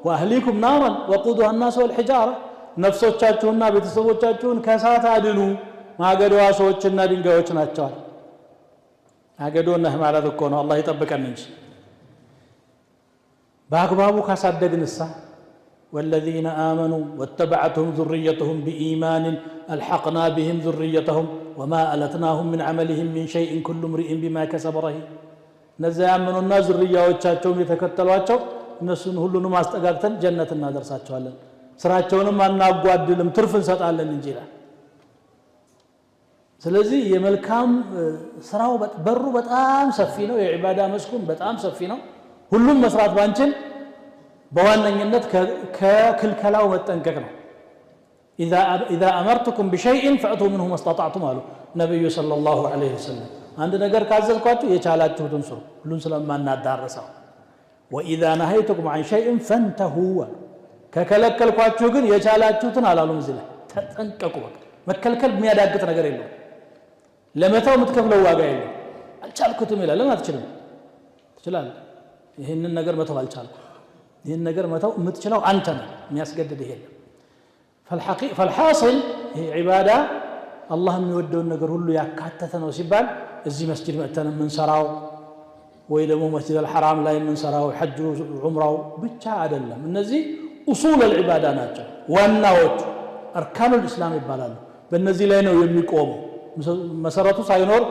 واهليكم نارا وقودها الناس والحجاره ነፍሶቻችሁና ቤተሰቦቻችሁን ከእሳት አድኑ ማገዶዋ ሰዎችና ድንጋዮች ናቸው አገዶና ማለት እኮ ነው አላህ ይጠብቀን እንጂ በአግባቡ ካሳደግንሳ والذين آمنوا واتبعتهم ذريتهم بإيمان ألحقنا بهم ذريتهم وما ألتناهم من عملهم من شيء كل امرئ بما كسب رهين نزا يامنوا الناس ذرياዎቻቸውን የተከተሏቸው እነሱን ሁሉንም አስጠጋግተን ጀነት እናደርሳቸዋለን ስራቸውንም አናጓድልም ትርፍ እንሰጣለን እንጂ ይላል ስለዚህ የመልካም ስራው በሩ በጣም ሰፊ ነው የዒባዳ መስኩም በጣም ሰፊ ነው ሁሉም መስራት ባንችል በዋነኝነት ከክልከላው መጠንቀቅ ነው اذا امرتكم بشيء فاتوا منه ما استطعتم قالوا ነብዩ ሰለላሁ ዐለይሂ ወሰለም አንድ ነገር ካዘዝኳችሁ የቻላችሁትን ስሩ ሁሉን ስለማናዳረሰው واذا نهيتكم عن شيء فانتهوا ከከለከልኳችሁ ግን የቻላችሁትን አላሉም እዚህ ላይ ተጠንቀቁ መከልከል የሚያዳግጥ ነገር የለም ለመተው የምትከፍለው ዋጋ የለም አልቻልኩትም ይላል ለምን አትችልም ትችላለህ ይሄንን ነገር መተው አልቻልኩም ይሄን ነገር መተው የምትችለው አንተ ነህ የሚያስገድድ ይሄ فالحاصل هي عباده الله የሚወደውን ነገር ሁሉ ያካተተ ነው ሲባል እዚህ መስጂድ መተን የምንሰራው ወይ ደግሞ መስጂድ الحرام ላይ የምንሰራው ሐጅ ዑምራው ብቻ አይደለም እነዚህ اصول العباده ናቸው ዋናዎቹ አርካኑል እስላም ይባላሉ በእነዚህ ላይ ነው የሚቆመው መሰረቱ ሳይኖር